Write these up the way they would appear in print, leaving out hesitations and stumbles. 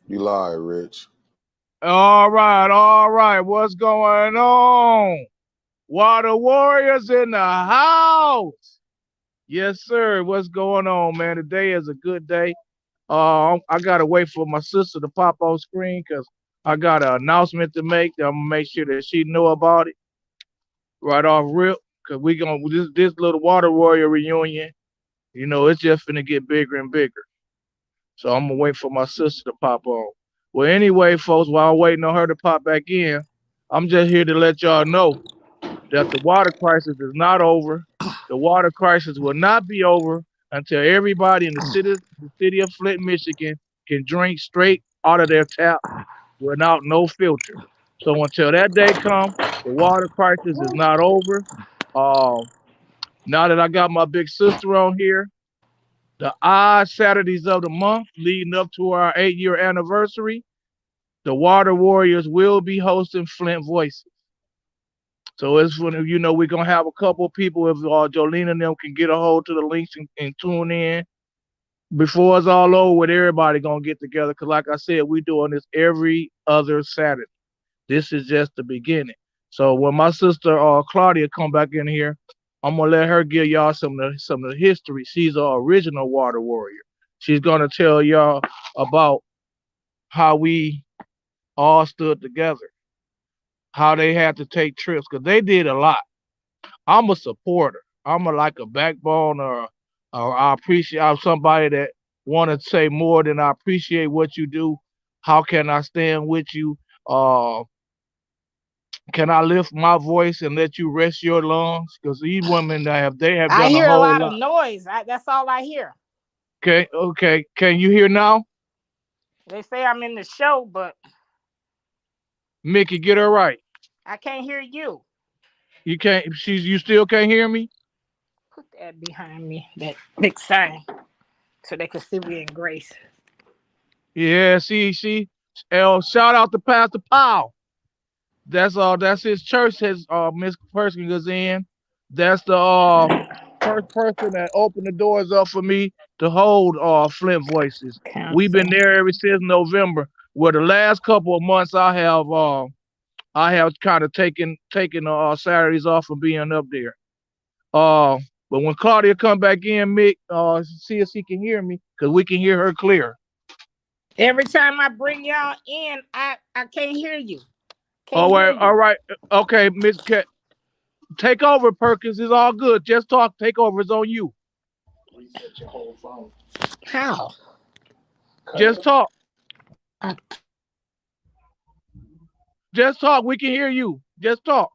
You lie, Rich. All right. What's going on? Water Warriors in the house. Yes, sir. What's going on, man? Today is a good day. I gotta wait for my sister to pop on screen because I got an announcement to make. I'm gonna make sure that she know about it right off rip. Cause we gonna this little Water Warrior reunion. You know, it's just gonna get bigger and bigger. So I'm gonna wait for my sister to pop on. Well, anyway, folks, while I'm waiting on her to pop back in, I'm just here to let y'all know that the water crisis is not over. The water crisis will not be over until everybody in the city of Flint, Michigan, can drink straight out of their tap without no filter. So until that day comes, the water crisis is not over. Um, Now that I got my big sister on here, the odd Saturdays of the month leading up to our 8-year anniversary, the Water Warriors will be hosting Flint Voices. So it's when we're gonna have a couple of people if Jolene and them can get a hold to the links and tune in before it's all over with everybody gonna get together. Cause like I said, we doing this every other Saturday. This is just the beginning. So when my sister Claudia come back in here, I'm gonna let her give y'all some of the history. She's our original water warrior. She's gonna tell y'all about how we all stood together, how they had to take trips, because they did a lot. I'm a supporter. I'm like a backbone or I appreciate I'm somebody that wanna say more than I appreciate what you do. How can I stand with you? Uh can I lift my voice and let you rest your lungs? Because these women that they have I done a hear a whole lot of lot. noise. That's all I hear. Okay, okay. Can you hear now? They say I'm in the show, but Mickey, get her right. I can't hear you. You can't you still can't hear me? Put that behind me, that big sign, so they can see we in grace. Yeah, see. Shout out to Pastor Powell. That's his church has Miss Perkins is in. That's the first person that opened the doors up for me to hold Flint Voices. We've Council. been there ever since November. Well, the last couple of months I have kind of taken Saturdays off from being up there. Uh, but when Claudia come back in, Mick, see if she can hear me, cause we can hear her clear. Every time I bring y'all in, I can't hear you. Can't All hear right, all you. right, okay, Miss Cat, take over, Perkins. It's all good. Just talk. Take over. It's on you. Reset your whole phone. How? Cut Just it. talk. I, Just talk. We can hear you. Just talk.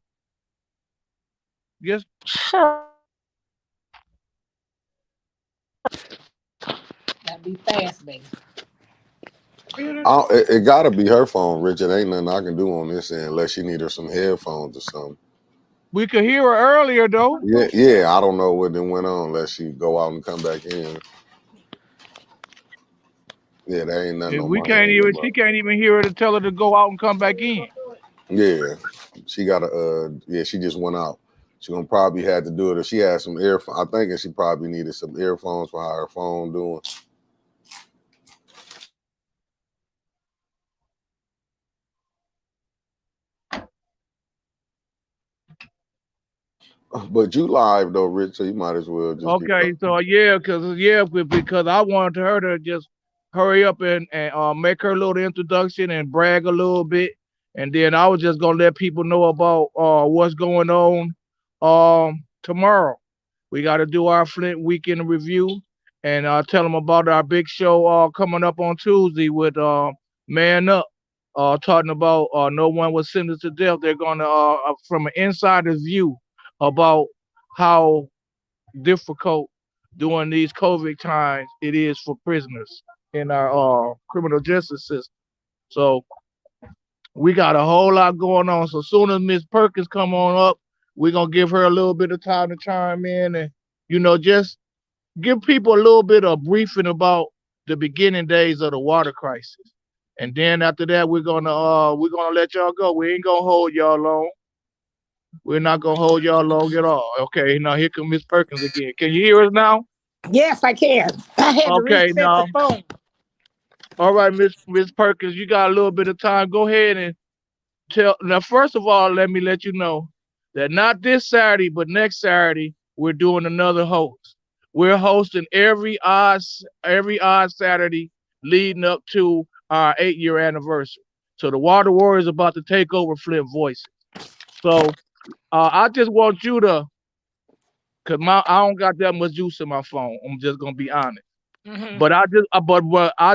Just sure. Gotta be fast, baby. It gotta be her phone, Richard. Ain't nothing I can do on this end unless she need her some headphones or something. we could hear her earlier though. Yeah. I don't know what then went on unless she go out and come back in. Yeah, there ain't nothing If on we my can't end. even, she can't even hear her to tell her to go out and come back in. Yeah, she got yeah, she just went out. She gonna probably had to do it if she had some earphones. I think she probably needed some earphones for how her phone doing. But you live though, Rich, so you might as well just get Okay, so because I wanted her to just hurry up and make her little introduction and brag a little bit, and then I was just gonna let people know about what's going on tomorrow. We got to do our Flint weekend review and tell them about our big show coming up on Tuesday with Man Up. Talking about no one was sentenced to death. They're gonna from an insider's view about how difficult during these COVID times it is for prisoners in our criminal justice system. So we got a whole lot going on. So soon as Miss Perkins come on up, we're gonna give her a little bit of time to chime in and just give people a little bit of briefing about the beginning days of the water crisis. And then after that we're gonna let y'all go. We ain't gonna hold y'all long. We're not gonna hold y'all long at all. Okay, now here come Miss Perkins again. Can you hear us now? Yes, I can. I had to Okay, reset the now. phone. All right, Miss Perkins, you got a little bit of time. Go ahead and tell. Now, first of all, let me let you know that not this Saturday, but next Saturday, we're doing another host. We're hosting every odd Saturday leading up to our 8 year anniversary. So the Water Warriors about to take over Flint Voices. So I just want you to, cause I don't got that much juice in my phone. I'm just gonna be honest. Hmm. But I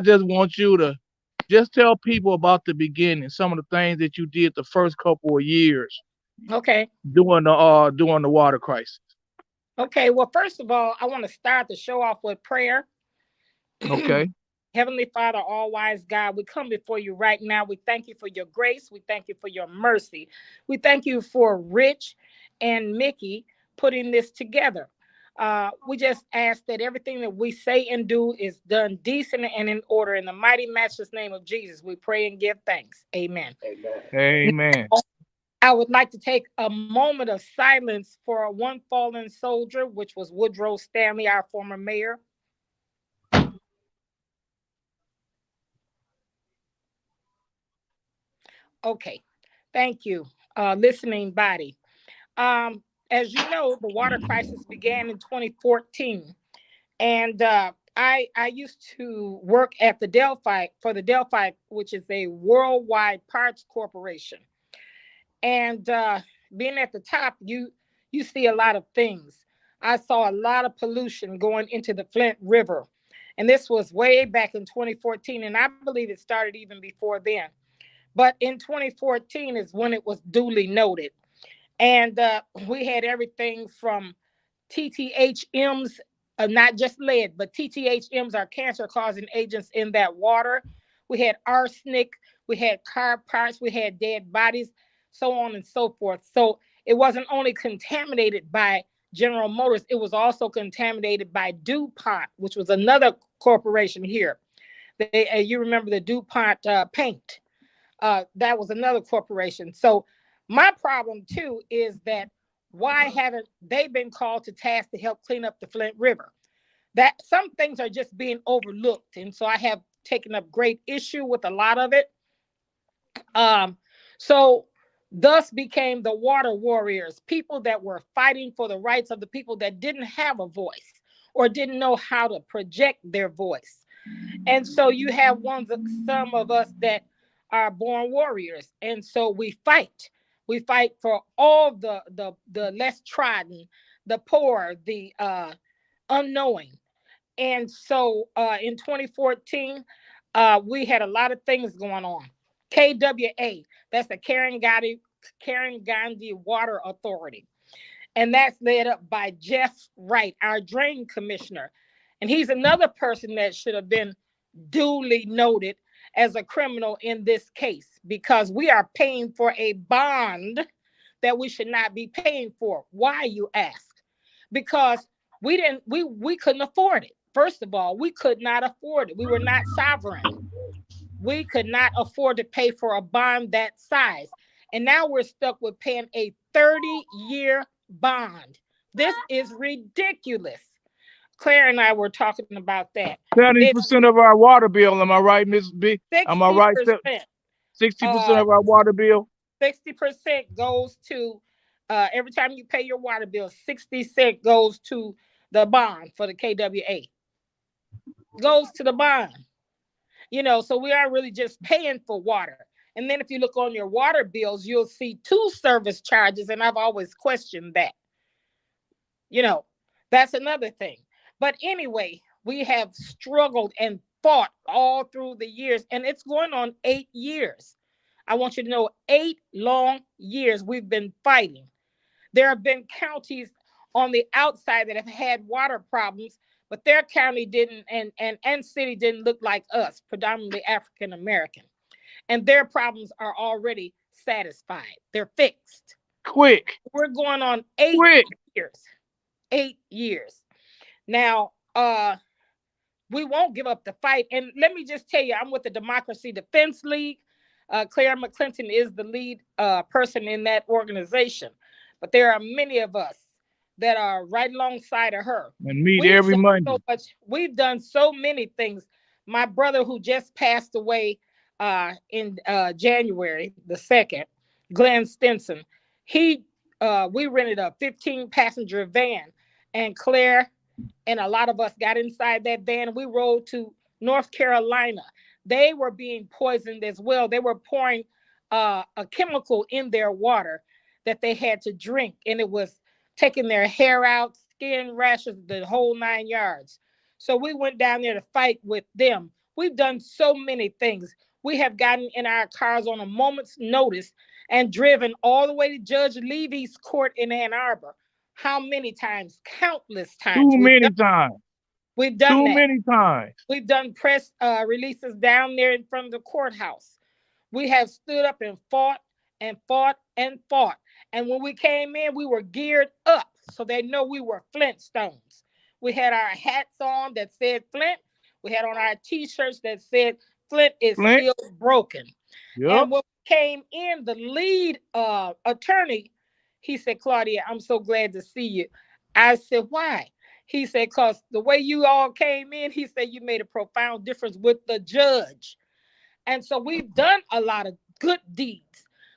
just want you to just tell people about the beginning, some of the things that you did the first couple of years Okay. during the water crisis. Okay. Well, first of all, I want to start the show off with prayer. Okay. Heavenly Father, all wise God, we come before you right now. We thank you for your grace. We thank you for your mercy. We thank you for Rich and Mickey putting this together. We just ask that everything that we say and do is done decent and in order. In the mighty, matchless name of Jesus, we pray and give thanks. Amen. Amen. I would like to take a moment of silence for one fallen soldier, which was Woodrow Stanley, our former mayor. Okay, thank you, listening body. As you know, the water crisis began in 2014, and I used to work at the Delphi for the Delphi, which is a worldwide parts corporation. And being at the top, you see a lot of things. I saw a lot of pollution going into the Flint River, and this was way back in 2014, and I believe it started even before then. But in 2014 is when it was duly noted. And we had everything from TTHMs, not just lead, but TTHMs are cancer causing agents in that water. We had arsenic, we had car parts, we had dead bodies, so on and so forth. So it wasn't only contaminated by General Motors, it was also contaminated by DuPont, which was another corporation here. You remember the DuPont paint. That was another corporation. So my problem too is that why haven't they been called to task to help clean up the Flint River? That some things are just being overlooked, and so I have taken up great issue with a lot of it. Um, so thus became the water warriors, people that were fighting for the rights of the people that didn't have a voice or didn't know how to project their voice. And so you have some of us that are born warriors, and so we fight. We fight for all the less trodden, the poor, the unknowing. And so in 2014, we had a lot of things going on. KWA, that's the Karen Gandhi Water Authority. And that's led up by Jeff Wright, our drain commissioner. And he's another person that should have been duly noted as a criminal in this case because we are paying for a bond that we should not be paying for. Why, you ask? Because we couldn't afford it. First of all, we could not afford it. We were not sovereign. We could not afford to pay for a bond that size. And now we're stuck with paying a 30-year bond. This is ridiculous. Claire and I were talking about that. Seventy It's percent of our water bill. Am I right, Miss B? Am I right? 60%. 60% Uh, of our water bill. 60% goes to every time you pay your water bill, 60 cents goes to the bond for the KWA. Goes to the bond. So we are really just paying for water. And then if you look on your water bills, you'll see two service charges. And I've always questioned that. You know, that's another thing. But anyway, we have struggled and fought all through the years, and it's going on 8 years. I want you to know 8 long years we've been fighting. There have been counties on the outside that have had water problems, but their county didn't and city didn't look like us, predominantly African American. And their problems are already satisfied. They're fixed. Quick, We're going on eight quick. years. 8 years. Now, we won't give up the fight. And let me just tell you, I'm with the Democracy Defense League. Claire McClinton is the lead person in that organization. but there are many of us that are right alongside of her. And meet We've every done so Monday. much. We've done so many things. My brother, who just passed away in January the 2nd, Glenn Stinson, he we rented a 15 passenger van, and Claire and a lot of us got inside that van and we rode to North Carolina. They were being poisoned as well. They were pouring a chemical in their water that they had to drink, and it was taking their hair out, skin rashes, the whole 9 yards. So we went down there to fight with them. We've done so many things. We have gotten in our cars on a moment's notice and driven all the way to Judge Levy's court in Ann Arbor. How many times? Countless times. Too many times. We've done Too that. many times. We've done press releases down there in front of the courthouse. We have stood up and fought and fought and fought. And when we came in, we were geared up so they know we were Flintstones. We had our hats on that said Flint. We had on our t-shirts that said Flint is Flint. still broken. Yep. And when we came in, the lead attorney, he said, Claudia, I'm so glad to see you. I said, why? He said, because the way you all came in, he said, you made a profound difference with the judge. And so we've done a lot of good deeds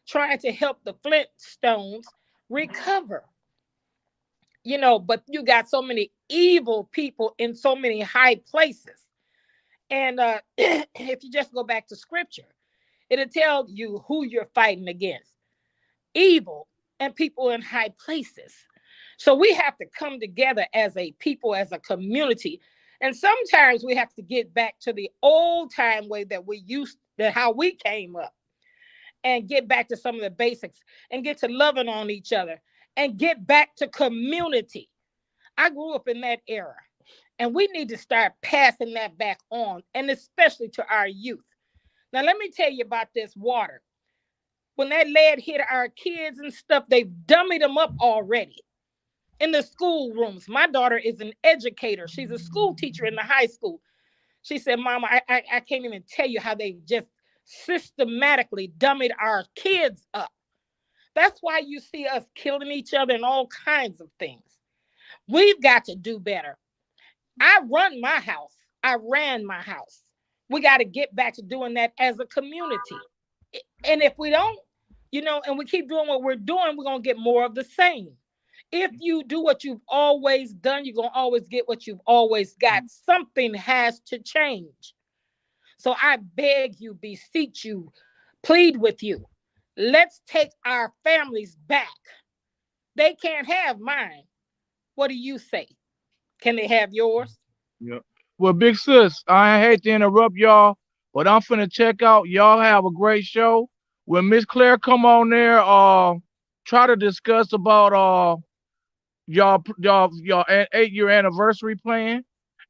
trying to help the Flintstones recover. But you got so many evil people in so many high places. And if you just go back to scripture, it'll tell you who you're fighting against. Evil and people in high places. So we have to come together as a people, as a community. And sometimes we have to get back to the old time way that we used to, how we came up, and get back to some of the basics and get to loving on each other and get back to community. I grew up in that era, and we need to start passing that back on, and especially to our youth. Now, let me tell you about this water. When that lead hit our kids and stuff, they've dummied them up already in the school rooms. My daughter is an educator. She's a school teacher in the high school. She said, Mama, I can't even tell you how they just systematically dummied our kids up. That's why you see us killing each other and all kinds of things. We've got to do better. I run my house. I ran my house. We got to get back to doing that as a community. And if we don't, and we keep doing what we're doing, we're going to get more of the same. If you do what you've always done, you're going to always get what you've always got. Something has to change. So I beg you, beseech you, plead with you. Let's take our families back. They can't have mine. What do you say? Can they have yours? Yep. Well, big sis, I hate to interrupt y'all, but I'm finna check out. Y'all have a great show. When Miss Claire come on there, try to discuss about y'all 8-year anniversary plan,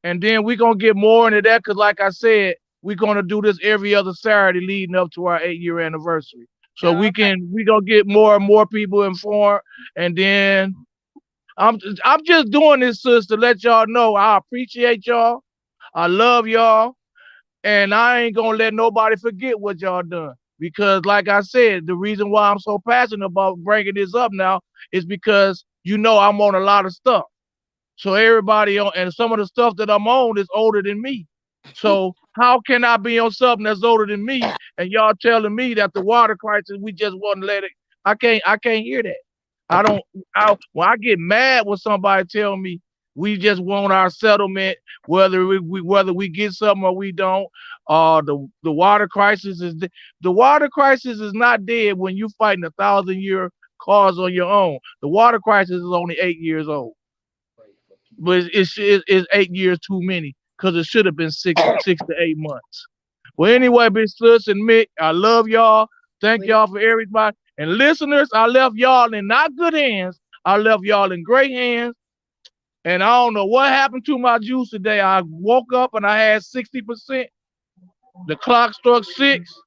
and then we gonna get more into that, because like I said, we're gonna do this every other Saturday leading up to our 8-year anniversary. So we gonna get more and more people informed, and then I'm just doing this, sis, to let y'all know I appreciate y'all. I love y'all, and I ain't gonna let nobody forget what y'all done. Because, like I said, the reason why I'm so passionate about bringing this up now is because I'm on a lot of stuff. So everybody on, and some of the stuff that I'm on is older than me. So how can I be on something that's older than me, and y'all telling me that the water crisis we just want to let it? I can't hear that. I don't. When I get mad when somebody tell me we just want our settlement, whether we get something or we don't. The water crisis the water crisis is not dead when you fighting 1,000-year cause on your own. The water crisis is only 8 years old, but it's 8 years too many, because it should have been 6 to 8 months. Well, anyway, Big Sis and Mick, I love y'all. Thank y'all for everybody. And listeners, I left y'all in not good hands. I left y'all in great hands. And I don't know what happened to my juice today. I woke up and I had 60%. The clock struck 6,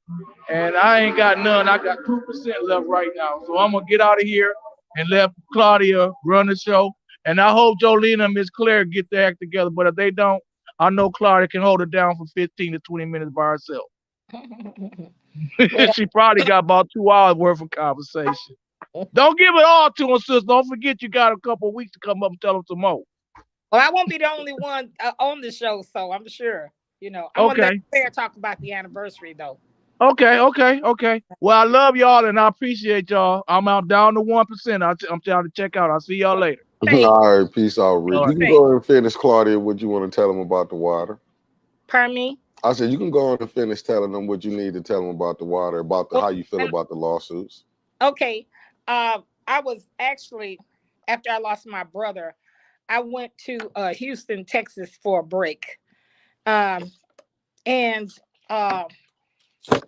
and I ain't got none. I got 2% left right now. So I'm going to get out of here and let Claudia run the show. And I hope Jolene and Miss Claire get their act together. But if they don't, I know Claudia can hold it down for 15 to 20 minutes by herself. Well, She probably got about 2 hours worth of conversation. Don't give it all to them, sis. Don't forget you got a couple of weeks to come up and tell them some more. Well, I won't be the only one on the show, so I'm sure. I'm gonna let Okay. Claire talk about the anniversary though. Okay. Well, I love y'all and I appreciate y'all. I'm out down to 1%. I'm trying to check out. I'll see y'all Well, later. safe. All right, peace out, Be Rick. All You right. can safe. go ahead and finish, Claudia, what you want to tell them about the water. Pardon me. I said you can go on and finish telling them what you need to tell them about the water, about Well, how you feel and about the lawsuits. okay. I was actually after I lost my brother, I went to Houston, Texas for a break. Um, and uh,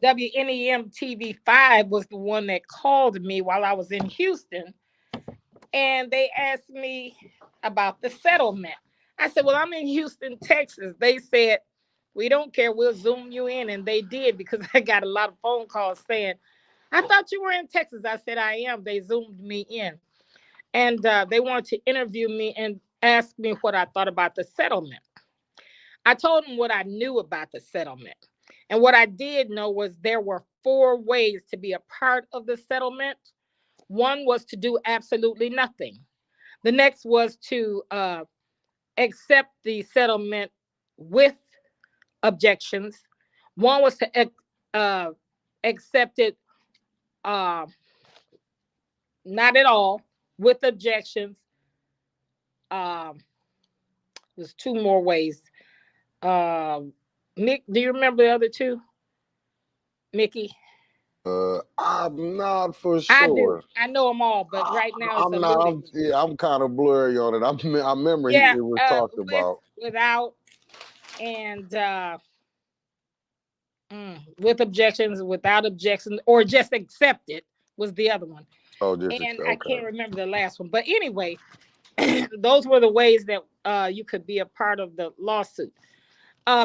WNEM TV 5 was the one that called me while I was in Houston, and they asked me about the settlement. I said, "Well, I'm in Houston, Texas." They said, "We don't care. We'll Zoom you in," and they did because I got a lot of phone calls saying, "I thought you were in Texas." I said, "I am." They Zoomed me in, and they wanted to interview me and ask me what I thought about the settlement. I told them what I knew about the settlement. And what I did know was there were four ways to be a part of the settlement. One was to do absolutely nothing. The next was to accept the settlement with objections. One was to uh, accept it uh, not at all with objections. Um, there's two more ways. Nick, do you remember the other two? Mickey? I'm not for I do. sure. I know them all, but I, right now it's I'm not. eluding I'm, me. yeah, I'm kind of blurry on it. I remember Yeah, it was talked with, about. without, and with objections, without objections, or just accept it was the other one. Oh, just And I okay. can't remember the last one. But anyway, those were the ways that you could be a part of the lawsuit.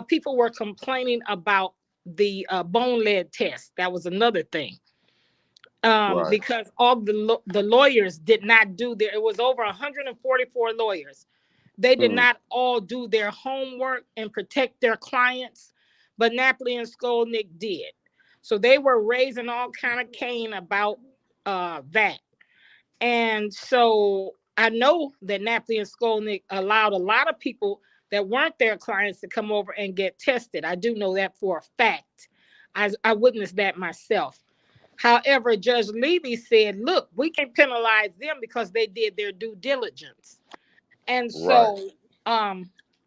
People were complaining about the bone lead test. That was another thing. Right. Because all the lawyers did not do their. It was over 144 lawyers. They did Mm, not all do their homework and protect their clients, but Napoli and Skolnick did. So they were raising all kind of cane about that. And so I know that Napoli and Skolnick allowed a lot of people that weren't their clients to come over and get tested. I do know that for a fact. I witnessed that myself. However, Judge Levy said, look, we can penalize them because they did their due diligence. And right. so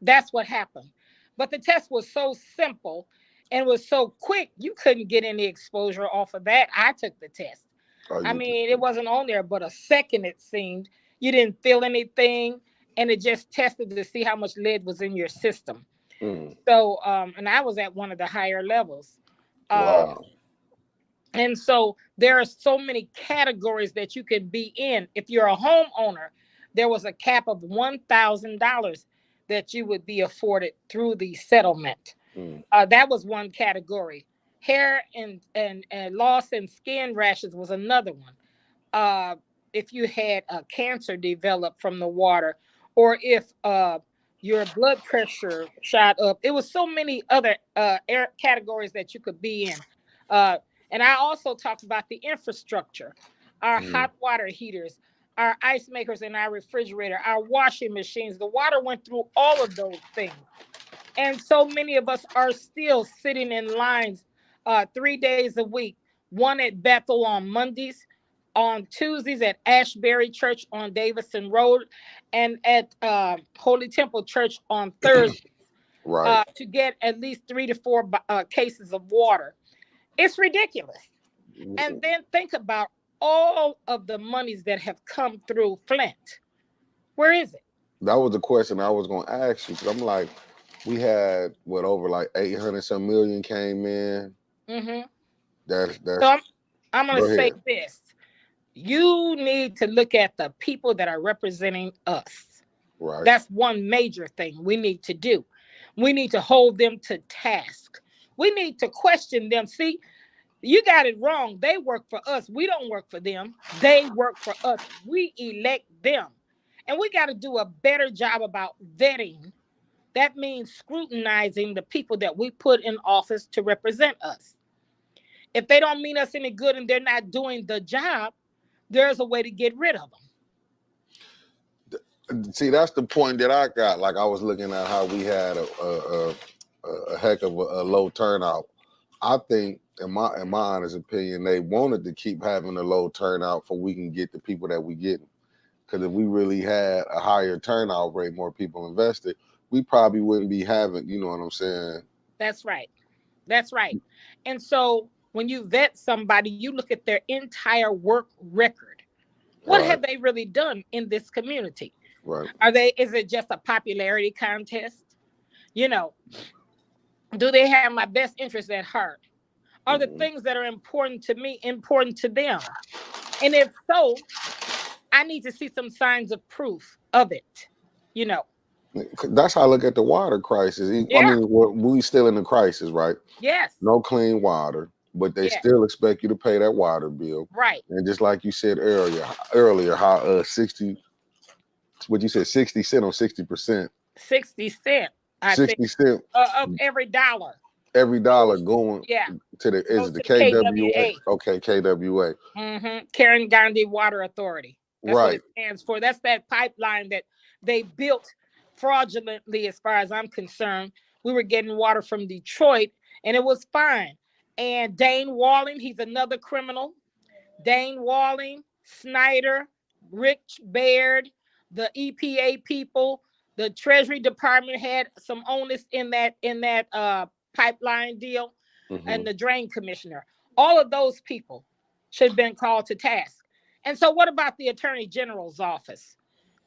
that's what happened. But the test was so simple and was so quick, you couldn't get any exposure off of that. I took the test. Oh, I you mean, it wasn't on there but a second, it seemed. You didn't feel anything, and it just tested to see how much lead was in your system. mm, So, and I was at one of the higher levels. Um, wow. and so there are so many categories that you can be in. If you're a homeowner, there was a cap of $1,000 that you would be afforded through the settlement. Mm, That was one category. Hair and loss and skin rashes was another one. If you had a cancer develop from the water, or if your blood pressure shot up. It was so many other categories that you could be in. Uh, and I also talked about the infrastructure, our mm, hot water heaters, our ice makers, and our refrigerator, our washing machines. The water went through all of those things. And so many of us are still sitting in lines 3 days a week, one at Bethel on Mondays, on Tuesdays at Ashbury Church on Davison Road, and at Holy Temple Church on Thursdays right. to get at least 3 to 4 cases of water. It's ridiculous. And then think about all of the monies that have come through Flint. Where is it? That was the question I was going to ask you because I'm like, we had what over like 800 some million came in. Hmm. So That's I'm going go to say ahead. this. You need to look at the people that are representing us. Right. That's one major thing we need to do. We need to hold them to task. We need to question them. See, you got it wrong. They work for us. We don't work for them. They work for us. We elect them. And we got to do a better job about vetting. That means scrutinizing the people that we put in office to represent us. If they don't mean us any good and they're not doing the job, there's a way to get rid of them. See, that's the point that I got. Like I was looking at how we had a heck of a low turnout. I think, in my honest opinion, they wanted to keep having a low turnout for we can get the people that we get. Because if we really had a higher turnout rate, more people invested, we probably wouldn't be having. You know what I'm saying? That's right. That's right. And so when you vet somebody, you look at their entire work record. What Right. have they really done in this community? Right. Is it just a popularity contest? You know, do they have my best interest at heart? Are the Mm-hmm. things that are important to me important to them? And if so, I need to see some signs of proof of it. You know, That's how I look at the water crisis. I yeah, mean, we still in the crisis, right? yes, No clean water, but they yeah, still expect you to pay that water bill. right. And just like you said earlier, how 60, what you said, 60 cent on 60%, 60 cent, I think, 60 cent of every dollar every dollar goes, going yeah, to the is goes it to the the KWA? KWA. Okay, KWA. Karen Gandhi Water Authority. That's what Right. it stands for. That's that pipeline that they built fraudulently, as far as I'm concerned. We were getting water from Detroit, and it was fine. And Dane Walling, he's another criminal. Dane Walling, Snyder, Rich Baird, the EPA people, the Treasury Department had some onus in that pipeline deal, Hmm. and the drain commissioner. All of those people should have been called to task. And so, what about the Attorney General's office?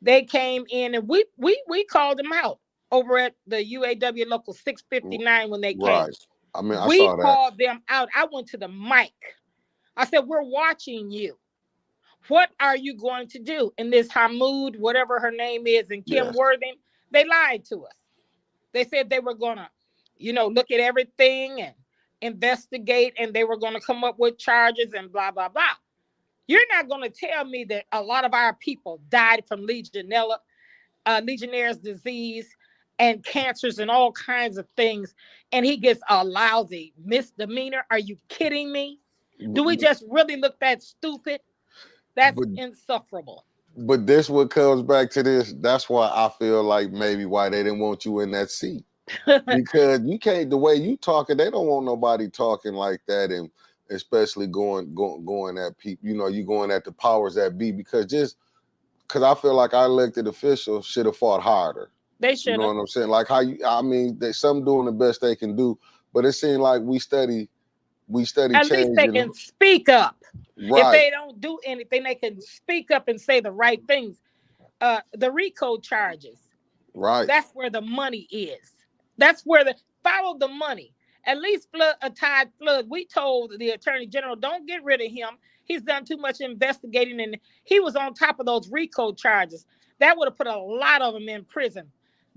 They came in, and we called them out over at the UAW Local 659 when they came. Right. I mean, I We saw that. called them out. I went to the mic. I said, "We're watching you. What are you going to do?" And this Hamoud, whatever her name is, and Kim Yes. Worthing, they lied to us. They said they were going to, look at everything and investigate, and they were going to come up with charges and blah, blah, blah. You're not going to tell me that a lot of our people died from Legionnaire's disease and cancers and all kinds of things, and he gets a lousy misdemeanor. Are you kidding me? Do we just really look that stupid? That's But insufferable. this what comes back to this. That's why I feel like maybe why they didn't want you in that seat. Because you can't, the way you talking, they don't want nobody talking like that, and especially going at people. You going at the powers that be, because I feel like our elected officials should have fought harder. They You should know have. what I'm saying? Like I mean, some doing the best they can do, but it seemed like we study At least they changing. can speak up. If Right, they don't do anything, they can speak up and say the right things. The RICO charges, right. that's where the money is. That's where follow the money. At least Tide Flood, we told the Attorney General, don't get rid of him. He's done too much investigating, and he was on top of those RICO charges. That would have put a lot of them in prison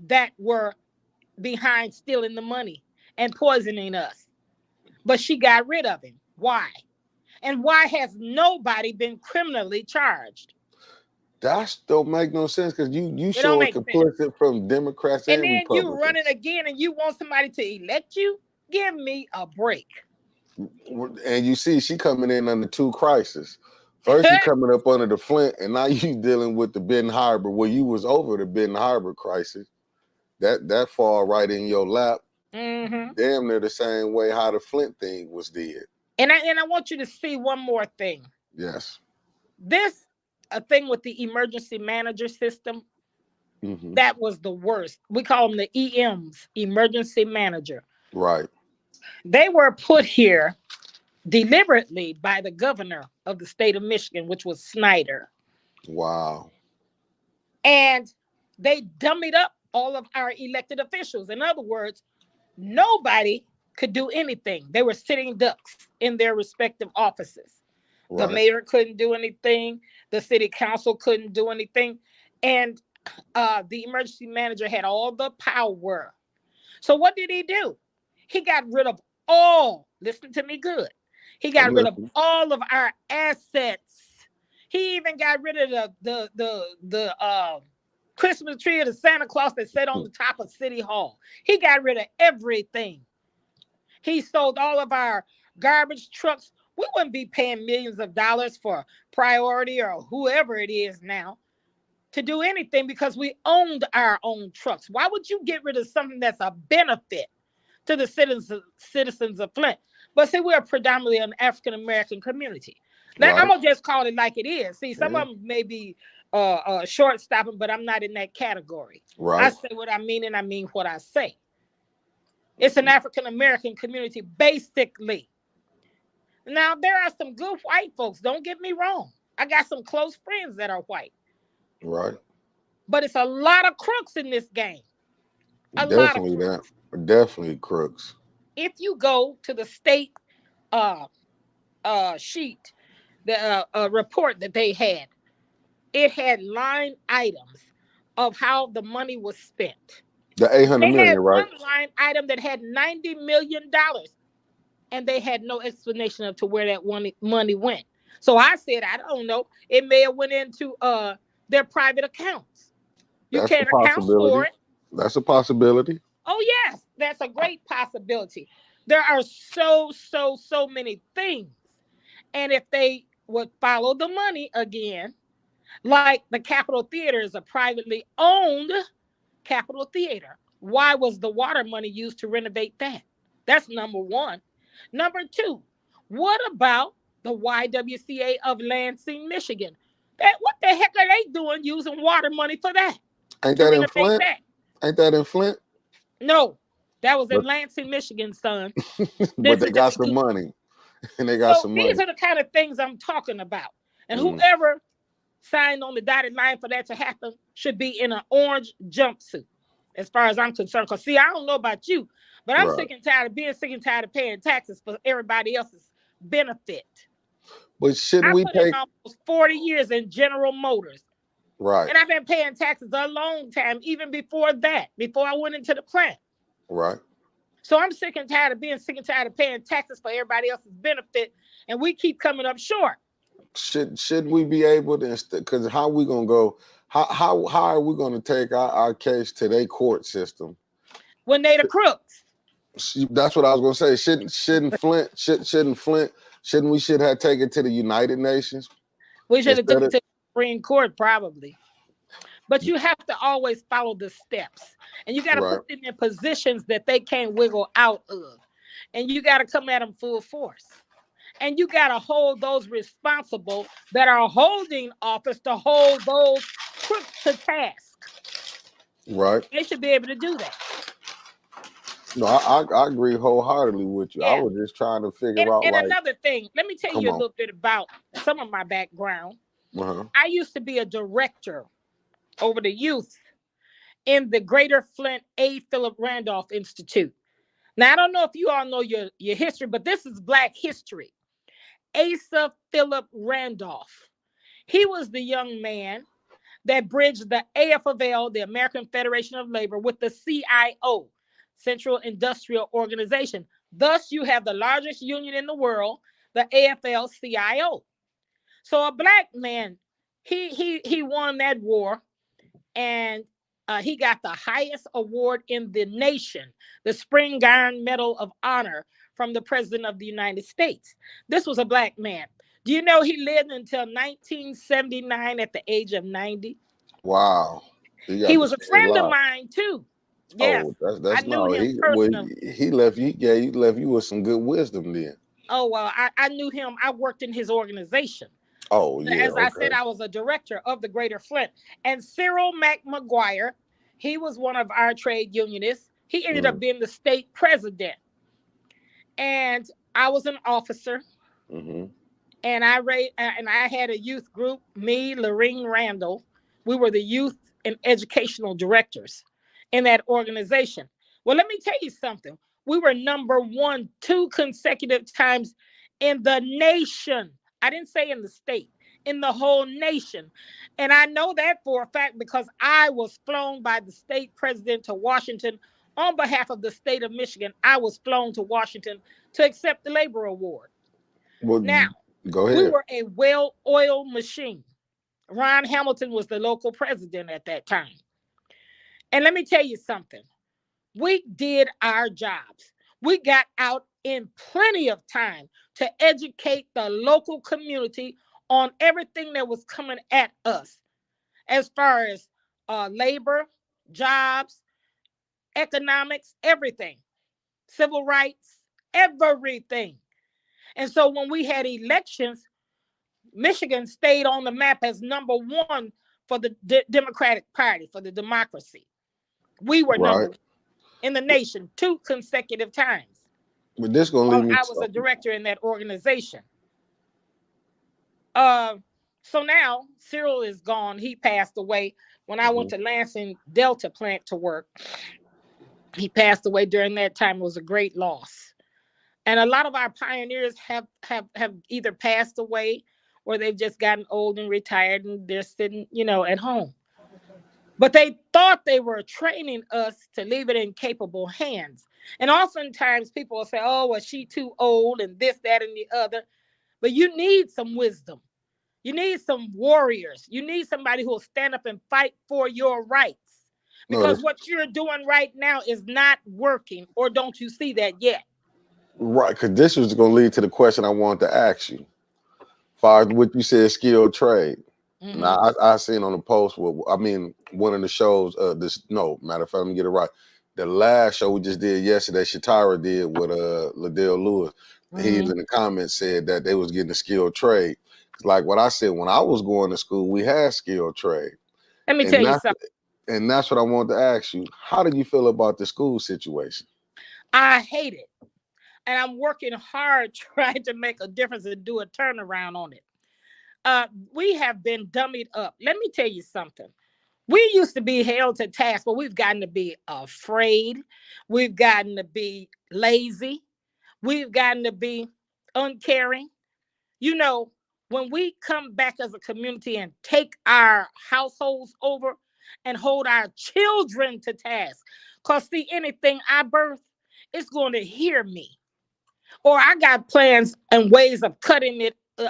that were behind stealing the money and poisoning us. But she got rid of him. Why? And why has nobody been criminally charged? That don't make no sense because you It don't show it make sense. complicit from Democrats And and then you run it Republicans, again and you want somebody to elect you? Give me a break. and you see she coming in under two crises. First, you coming up under the Flint, and now you dealing with the Benton Harbor, where you was over the Benton Harbor crisis. That fall right in your lap, hmm damn near the same way how the Flint thing was did. And I want you to see one more thing. Yes. This a thing with the emergency manager system, Hmm. that was the worst. We call them the EMs, emergency manager. Right. They were put here deliberately by the governor of the state of Michigan, which was Snyder. Wow. And they dummied up all of our elected officials. In other words, nobody could do anything. They were sitting ducks in their respective offices. The Right. mayor couldn't do anything. The city council couldn't do anything. And the emergency manager had all the power. So what did he do? He got rid of listen to me good. He I'm got rid of listening. all of our assets. He even got rid of the Christmas tree of the Santa Claus that sat on the top of City Hall. He got rid of everything. He sold all of our garbage trucks, we wouldn't be paying millions of dollars for Priority or whoever it is now to do anything because we owned our own trucks. Why would you get rid of something that's a benefit to the citizens of Flint? But see, we're predominantly an African American community. Now, I'm Right. gonna just call it like it is. See, some Yeah. of them may be short stopping, but I'm not in that category. I Right. say what I mean, and I mean what I say. It's an African American community, basically. Now, there are some good white folks. Don't get me wrong. I got some close friends that are white, Right. but it's a lot of crooks in this game. A lot of Definitely that. crooks. Definitely crooks. If you go to the state uh, sheet, the report that they had, it had line items of how the money was spent. The 800 They had million, right? one line item that had $90 million, and they had no explanation of to where that money went. So I said, I don't know. It may have went into their private accounts. You That's a can't account for possibility. it. That's a possibility. Oh yes, that's a great possibility. There are so many things, and if they would follow the money again, like the Capitol Theater is a privately owned Capitol Theater. Why was the water money used to renovate that? That's number one. Number two, what about the YWCA of Lansing, Michigan? What the heck are they doing using water money for that? Ain't To that in renovate Flint? that? Ain't that in Flint? No, that was in But Lansing, Michigan, son. but This they is in got the some U. money. And they got So some these money. are the kind of things I'm talking about. And Mm, whoever signed on the dotted line for that to happen should be in an orange jumpsuit, as far as I'm concerned. Because, see, I don't know about you, but I'm right. sick and tired of being sick and tired of paying taxes for everybody else's benefit. But shouldn't I we put in pay? almost 40 years in General Motors, Right. and I've been paying taxes a long time, even before that, before I went into the plant. Right. So I'm sick and tired of being sick and tired of paying taxes for everybody else's benefit, and we keep coming up short. Should we be able to? Because how we gonna go? How are we gonna take our case to their court system? When they the crooks, That's what I was gonna say. Shouldn't we should have taken to the United Nations we should have took instead it of to the Supreme Court probably. But you have to always follow the steps, and you got to right, put them in positions that they can't wiggle out of, and you got to come at them full force, and you got to hold those responsible that are holding office to hold those crooks to task. right? They should be able to do that. No, I agree wholeheartedly with you. I Yeah. was just trying to And, figure out and like, another thing, let me tell come you a on, little bit about some of my background. uh-huh. I used to be a director over the youth in the Greater Flint A. Philip Randolph Institute. Now, I don't know if you all know your history, but this is Black history. Asa Philip Randolph. He was the young man that bridged the AFL, the American Federation of Labor, with the CIO, Central Industrial Organization. Thus, you have the largest union in the world, the AFL-CIO. So a Black man, he won that war, and he got the highest award in the nation, the Spring Iron Medal of Honor from the President of the United States. This was a Black man. Do you know he lived until 1979 at the age of 90? Wow, he He got to was a stay a friend of lot. mine too. Yes, Oh, I that's knew no. him He well, personally. he left you. Yeah, he left you with some good wisdom then. Oh, well, I knew him. I worked in his organization. Oh yeah, As I said, okay. I was a director of the Greater Flint. And Cyril McMaguire, he was one of our trade unionists. He ended up Mm, being the state president. And I was an officer. mm-hmm. And I had a youth group, me, Lorene Randall. We were the youth and educational directors in that organization. Well, let me tell you something. We were number one 2 consecutive times in the nation. I didn't say in the state, in the whole nation. And I know that for a fact because I was flown by the state president to Washington on behalf of the state of Michigan. I was flown to Washington to accept the labor award. Now, Well, go we ahead. were a well-oiled machine. Ron Hamilton was the local president at that time. And let me tell you something. We did our jobs. We got out in plenty of time to educate the local community on everything that was coming at us as far as labor, jobs, economics, everything, civil rights, everything. And so when we had elections, Michigan stayed on the map as number one for the Democratic Party, for the democracy. We were number Right. one in the nation 2 consecutive times. But this gonna lead me I was a to director in that organization. Uh, so now Cyril is gone. He passed away when I went Mhm. to Lansing Delta plant to work. He passed away during that time. It was a great loss. And a lot of our pioneers have either passed away or they've just gotten old and retired and they're sitting, at home. But they thought they were training us to leave it in capable hands. And oftentimes people will say, oh, well, she too old and this, that, and the other. But you need some wisdom. You need some warriors. You need somebody who will stand up and fight for your rights. no, Because that's what you're doing right now is not working, or don't you see that yet? right. Because this was gonna lead to the question I wanted to ask you. Far as what you said, skilled trade. Hmm. Now I seen on the post. I mean, one of the shows. This no matter of fact, let me get it right. The last show we just did yesterday, Shatara did with Liddell Lewis. He Hmm. in the comments said that they was getting a skilled trade. Like what I said when I was going to school, we had skilled trade, Let me and tell you something. that's what I wanted to ask you. How do you feel about the school situation? I hate it. And I'm working hard trying to make a difference and do a turnaround on it. We have been dummied up. Let me tell you something. We used to be held to task, but we've gotten to be afraid. We've gotten to be lazy. We've gotten to be uncaring. You know, when we come back as a community and take our households over and hold our children to task, because see, anything I birth is going to hear me. Or I got plans and ways of cutting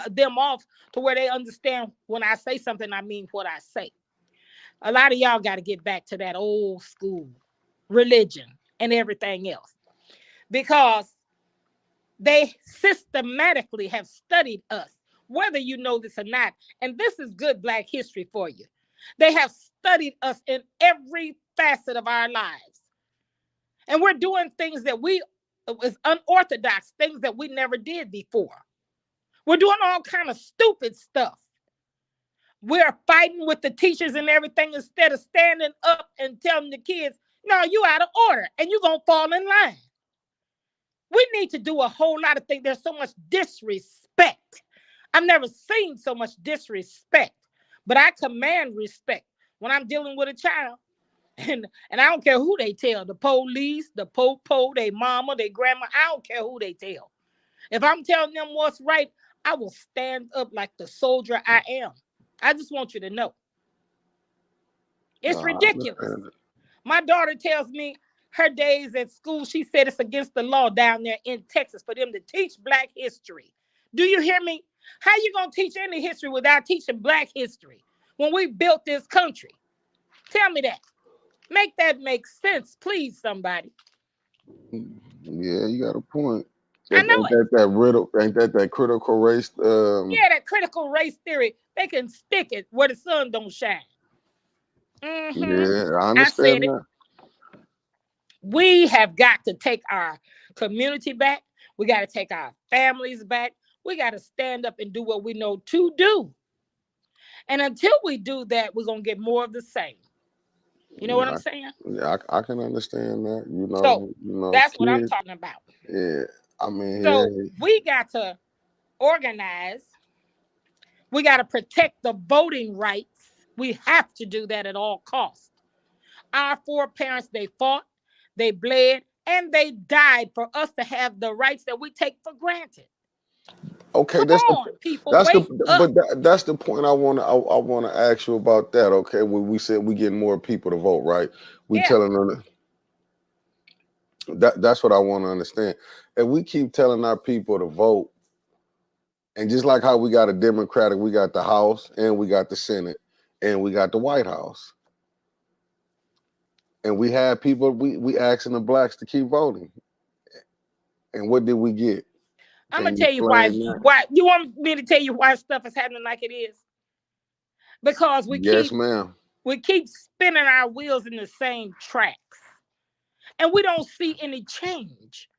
them off to where they understand when I say something, I mean what I say. A lot of y'all got to get back to that old school religion and everything else because they systematically have studied us, whether you know this or not. And this is good Black history for you. They have studied us in every facet of our lives. And we're doing things that we was unorthodox, things that we never did before. We're doing all kind of stupid stuff. We're fighting with the teachers and everything instead of standing up and telling the kids, no, you out of order and you're going to fall in line. We need to do a whole lot of things. There's so much disrespect. I've never seen so much disrespect, but I command respect when I'm dealing with a child. And I don't care who they tell, the police, the po-po, they mama, they grandma, I don't care who they tell. If I'm telling them what's right, I will stand up like the soldier I am. I just want you to know. No, It's I ridiculous. understand it. My daughter tells me her days at school, she said it's against the law down there in Texas for them to teach Black history. Do you hear me? How you going to teach any history without teaching Black history when we built this country? Tell me that. Make that make sense, please, somebody. Yeah, you got a point. I That know ain't it. that riddle. Ain't that critical race? Yeah, that critical race theory, they can stick it where the sun don't shine. Hmm. Yeah, I I said understand it. that. We have got to take our community back. We got to take our families back. We got to stand up and do what we know to do. And until we do that, we're going to get more of the same. You know what Yeah, I'm saying? I can understand that. So that's what I'm Kids. talking about. Yeah, I mean, So yeah. we got to organize. We got to protect the voting rights. We have to do that at all costs. Our foreparents, they fought, they bled, and they died for us to have the rights that we take for granted. Okay, Come on, people, that's the wake up. that's the point I want to ask you about that. Okay, when we said we getting more people to vote, right? We Yeah, telling them that's what I want to understand. And we keep telling our people to vote, and just like how we got a Democratic, we got the House and we got the Senate and we got the White House, and we have people we asking the blacks to keep voting, And what did we get? I'm Can gonna you tell you why. explain that? Why you want me to tell you why stuff is happening like it is? Because Yes, ma'am. we keep spinning our wheels in the same tracks, and we don't see any change.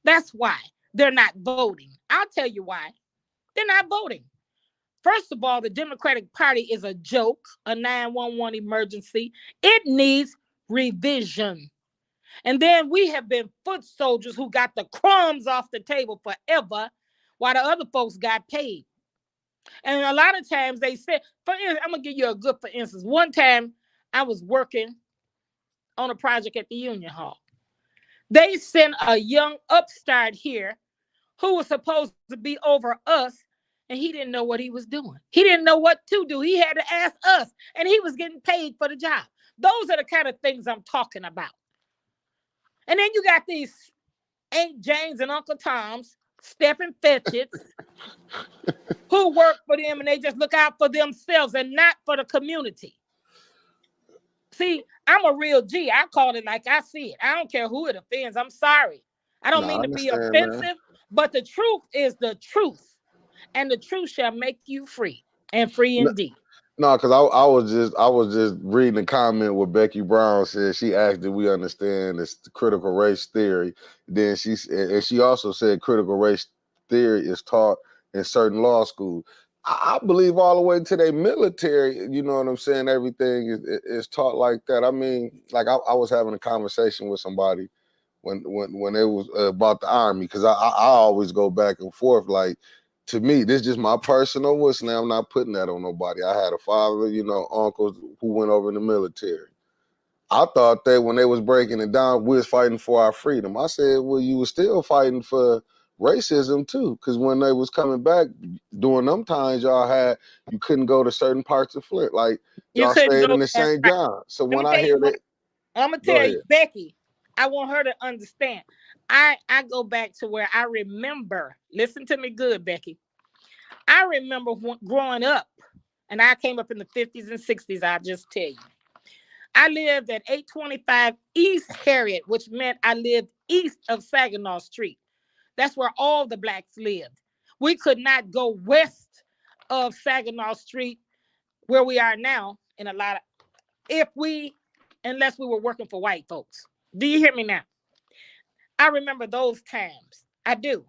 That's why they're not voting. I'll tell you why they're not voting. First of all, the Democratic Party is a joke, a 911 emergency. It needs revision. And then we have been foot soldiers who got the crumbs off the table forever while the other folks got paid. And a lot of times they said, for instance, I'm going to give you a good for instance. One time I was working on a project at the Union Hall. They sent a young upstart here who was supposed to be over us, and he didn't know what he was doing. He didn't know what to do. He had to ask us, and he was getting paid for the job. Those are the kind of things I'm talking about. And then you got these Aunt James and Uncle Toms, Stephen Fetchits, who work for them and they just look out for themselves and not for the community. See, I'm a real G. I call it like I see it. I don't care who it offends. I'm sorry. I don't No, I mean to be understand, man. offensive, but the truth is the truth, and the truth shall make you free, and free indeed. No, because I was just reading the comment where Becky Brown said she asked did we understand this critical race theory. Then she also said critical race theory is taught in certain law schools. I believe all the way to their military. You know what I'm saying? Everything is taught like that. I mean, like I was having a conversation with somebody when it was about the army because I always go back and forth like to me, this is just my personal wish. Now I'm not putting that on nobody. I had a father, uncles who went over in the military. I thought that when they was breaking it down, we was fighting for our freedom. I said, well, you were still fighting for racism too, because when they was coming back during them times, you couldn't go to certain parts of Flint, like You y'all couldn't stayed go in the that's St. right. John. So Let me when I tell you hear what that, I'm gonna go tell ahead. you, Becky. I want her to understand. I go back to where I remember. Listen to me good, Becky. I remember growing up, and I came up in the 50s and 60s. I'll just tell you. I lived at 825 East Harriet, which meant I lived east of Saginaw Street. That's where all the blacks lived. We could not go west of Saginaw Street where we are now in a lot of, unless we were working for white folks. Do you hear me now? I remember those times. I do.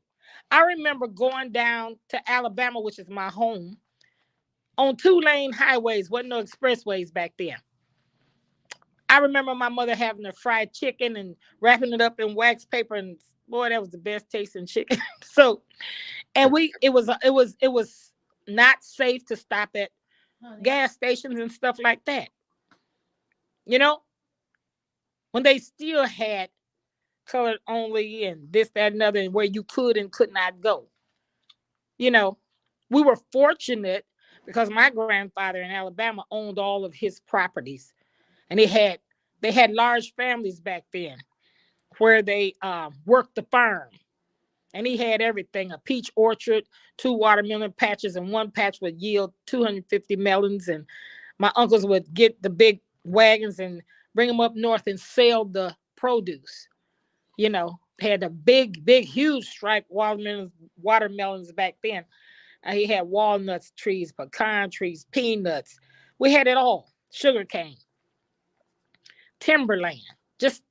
I remember going down to Alabama, which is my home, on 2-lane highways, wasn't no expressways back then. I remember my mother having a fried chicken and wrapping it up in wax paper, and boy, that was the best tasting chicken. So, and it was not safe to stop at gas stations and stuff like that. You know, when they still had colored only and this, that, and other, and where you could and could not go. You know, we were fortunate because my grandfather in Alabama owned all of his properties, and they had large families back then where they worked the farm, and he had everything: a peach orchard, 2 watermelon patches, and one patch would yield 250 melons. And my uncles would get the big wagons and bring them up north and sell the produce. Had a big, huge striped watermelons back then. He had walnuts trees, pecan trees, peanuts. We had it all. Sugar cane, timberland, just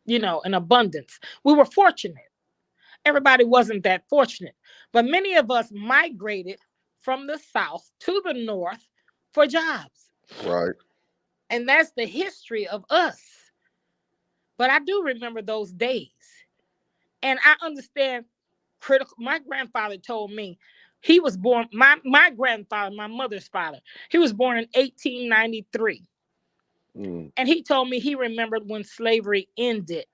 in abundance. We were fortunate. Everybody wasn't that fortunate, but many of us migrated from the south to the north for jobs. Right. And that's the history of us. But I do remember those days. And I understand critical. My grandfather told me he was born, my grandfather, my mother's father, he was born in 1893. Mm. And he told me he remembered when slavery ended.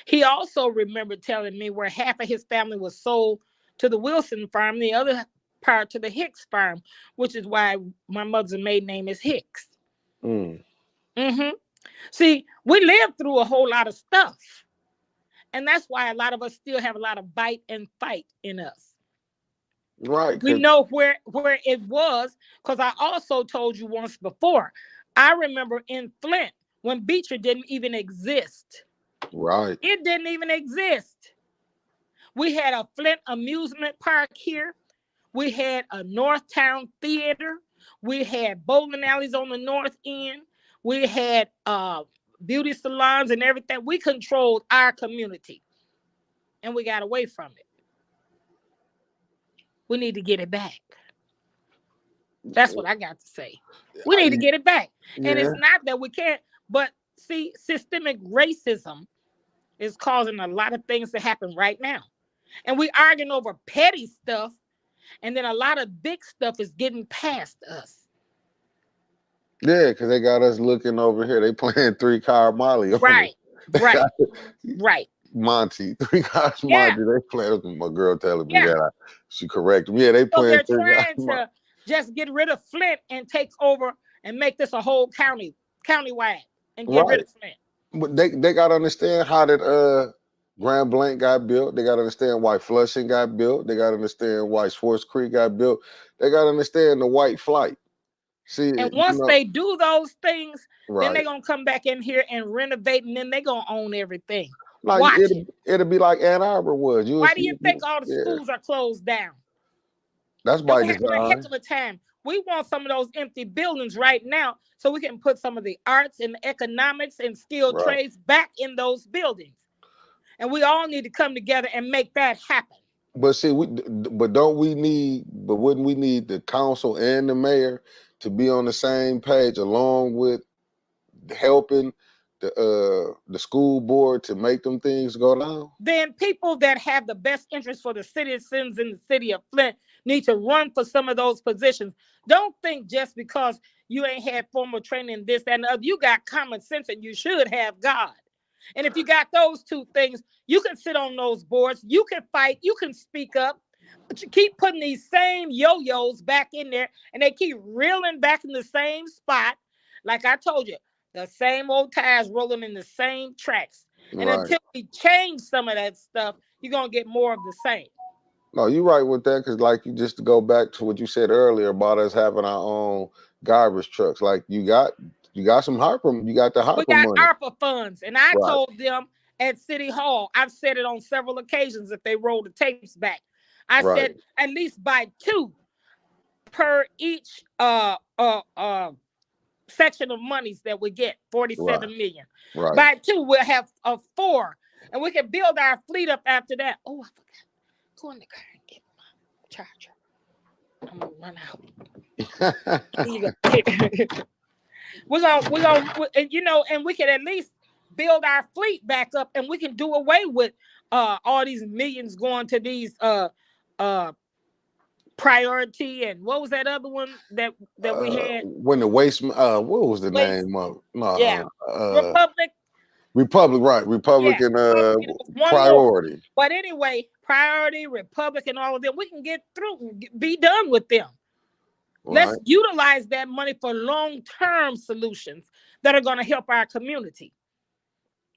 He also remembered telling me where half of his family was sold to the Wilson farm, the other part to the Hicks farm, which is why my mother's maiden name is Hicks. Mm. Hmm. See, we lived through a whole lot of stuff. And that's why a lot of us still have a lot of bite and fight in us. Right. We 'Cause know where it was, because I also told you once before. I remember in Flint when Beecher didn't even exist. right. It didn't even exist. We had a Flint amusement park here. We had a Northtown theater. We had bowling alleys on the north end. We had beauty salons and everything. We controlled our community, and we got away from it. We need to get it back. That's what I got to say. We need to get it back. And Yeah. it's not that we can't, but see, systemic racism is causing a lot of things to happen right now. And we arguing over petty stuff, and then a lot of big stuff is getting past us. Yeah, because they got us looking over here. They playing three card Molly on Right, right, us. right. Monty, three cards Yeah, Monty. They playing. My girl telling me yeah. that. She corrected me. Yeah, they So playing they're three cards trying to just get rid of Flint and take over and make this a whole countywide, and get rid Right. of Flint. But they gotta understand how that Grand Blanc got built. They gotta understand why Flushing got built. They gotta understand why Swartz Creek got built. They gotta understand the white flight. See, And once they do those things, then right. they're gonna come back in here and renovate, and then they're gonna own everything. Like Watch it. it'll be like Ann Arbor was. You Why do see, you think all the yeah, schools are closed down? that's And by we're having a heck design. of a time. We want some of those empty buildings right now so we can put some of the arts and economics and skilled Right. trades back in those buildings. And we all need to come together and make that happen. But see, but wouldn't we need the council and the mayor to be on the same page along with helping the school board to make them things go down? Then people that have the best interest for the citizens in the city of Flint need to run for some of those positions. Don't think just because you ain't had formal training, this, that, and the other, you got common sense and you should have God. And if you got those two things, you can sit on those boards, you can fight, you can speak up, but you keep putting these same yo-yos back in there and they keep reeling back in the same spot. Like I told you, the same old tires rolling in the same tracks. And Right. until we change some of that stuff, you're going to get more of the same. No, you're right with that, because like, you just to go back to what you said earlier about us having our own garbage trucks. Like you got some Harper, you got the We Harper got money. ARPA funds. And I Right. told them at City Hall, I've said it on several occasions if they roll the tapes back. I Right. said at least buy 2 per each section of monies that we get, 47 million. Right. By 2, we'll have 4. And we can build our fleet up after that. Oh, I forgot. Go in the car and get my charger. I'm gonna run out. Here you go. we're gonna, and we can at least build our fleet back up, and we can do away with all these millions going to these priority, and what was that other one that we had? When the waste, what was the Waste, name of it? No, yeah, Republic. Republic, right? Yeah, Republican it was one more. priority. But anyway, priority, Republic, and all of them, we can get through, be done with them. Right. Let's utilize that money for long-term solutions that are going to help our community.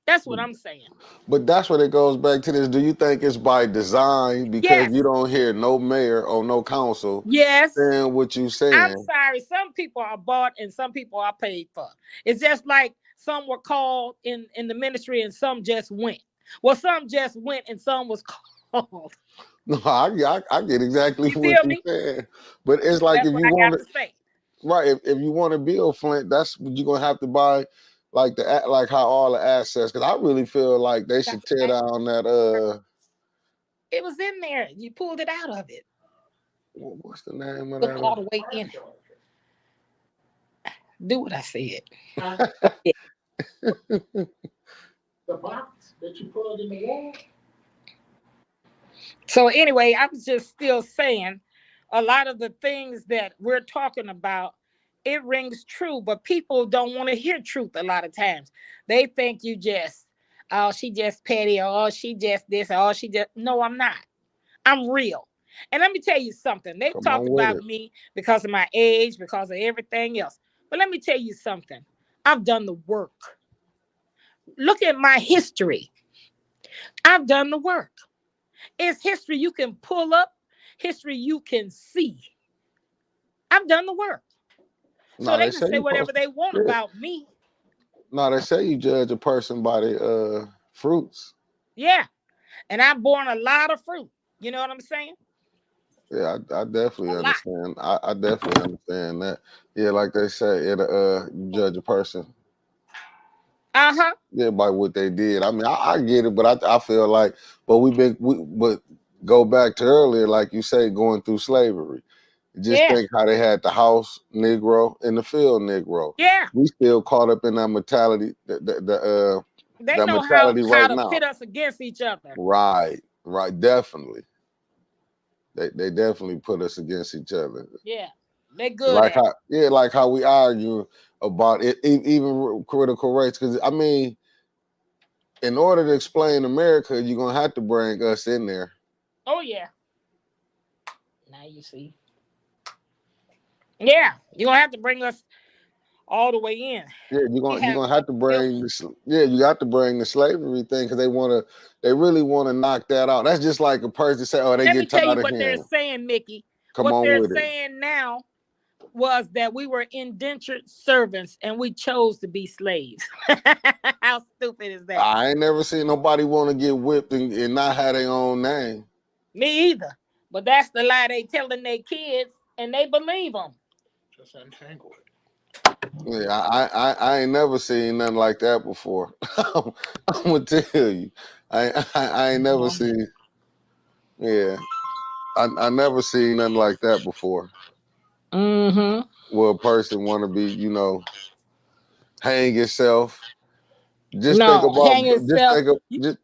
That's what I'm saying. But that's what it goes back to this. Do you think it's by design? Because Yes. you don't hear no mayor or no council Yes. saying what you saying. I'm sorry. Some people are bought and some people are paid for. It's just like some were called in the ministry and some just went. Well, some just went and some was called. No, I get exactly You what feel you're me? saying. But it's like, That's if what you I want got to, to say. right, if you want to build Flint, that's what you're gonna have to buy, like like how all the assets. Because I really feel like they should tear down that. It was in there. You pulled it out of it. What's the name of Look all that? the way in it. Do what I said. The box that you pulled in the wall. So anyway, I was just still saying a lot of the things that we're talking about, it rings true, but people don't want to hear truth a lot of times. They think you just, oh, she just petty, or oh, she just this, or oh, she just, no, I'm not. I'm real. And let me tell you something. They've Come talked on with about it. me because of my age, because of everything else. But let me tell you something. I've done the work. Look at my history. I've done the work. It's history you can pull up, history you can see. I've done the work. So No, they they can say say you whatever supposed they want to. about me. No, they say you judge a person by the fruits. Yeah. And I've borne a lot of fruit. You know what I'm saying? Yeah, I definitely A lot. understand. I definitely understand that. Yeah, like they say, you judge a person, Uh-huh. yeah, by what they did. I mean, I get it, but I feel like, but go back to earlier, like you say, going through slavery. Just Yeah. think how they had the house Negro and the field Negro. Yeah. We still caught up in that mentality, They that know mentality how right to now. pit us against each other. Right, right, definitely. They definitely put us against each other. Yeah. They good at it. Like how we argue about it, even critical race. Because I mean, in order to explain America, you're gonna have to bring us in there. Oh yeah. Now you see. Yeah. You're gonna have to bring us all the way in. Yeah, We you're have gonna have to built. bring this. Yeah, you got to bring the slavery thing because they really want to knock that out. That's just like a person say, "Oh, they Let me get tell you tired of what they're hearing." saying, Mickey. Come What on they're with it. saying now was that we were indentured servants and we chose to be slaves. How stupid is that? I ain't never seen nobody want to get whipped and not have their own name. Me either. But that's the lie they telling their kids, and they believe them. Just untangle it. Yeah, I ain't never seen nothing like that before. I'm gonna tell you, I ain't never seen. Yeah, I never seen nothing like that before. Mm-hmm. Where a person want to be, hang yourself. Just think No, about, hang just yourself. think of,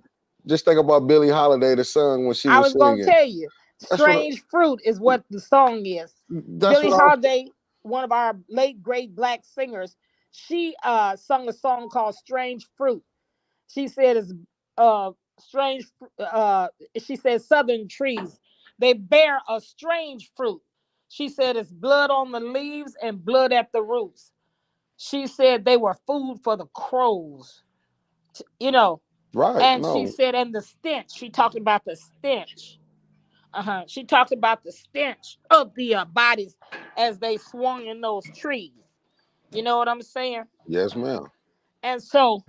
just think about Billie Holiday, the song when she I was was gonna singing. tell you, That's what. "Strange Fruit" is what the song is. That's Billie what I was. Holiday, one of our late great black singers, she sung a song called "Strange Fruit." She said it's strange. She said southern trees, they bear a strange fruit. She said it's blood on the leaves and blood at the roots. She said they were food for the crows. You know, Right. and she No. said, and the stench. She talked about the stench. She talked about the stench of the bodies as they swung in those trees. You know what I'm saying? Yes, ma'am. And so,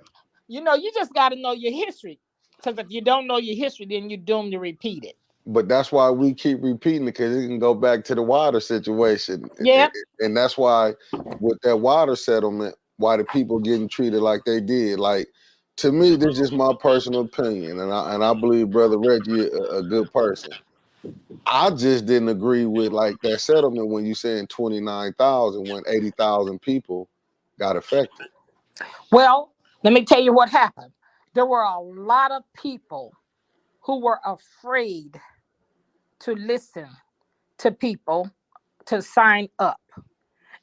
you just got to know your history. Because if you don't know your history, then you're doomed to repeat it. But that's why we keep repeating it because it can go back to the water situation, Yep. and that's why with that water settlement, why the people getting treated like they did. Like to me, this is just my personal opinion, and I believe Brother Reggie a good person. I just didn't agree with like that settlement when you saying 29,000 when 80,000 people got affected. Well, let me tell you what happened. There were a lot of people who were afraid to listen to people to sign up.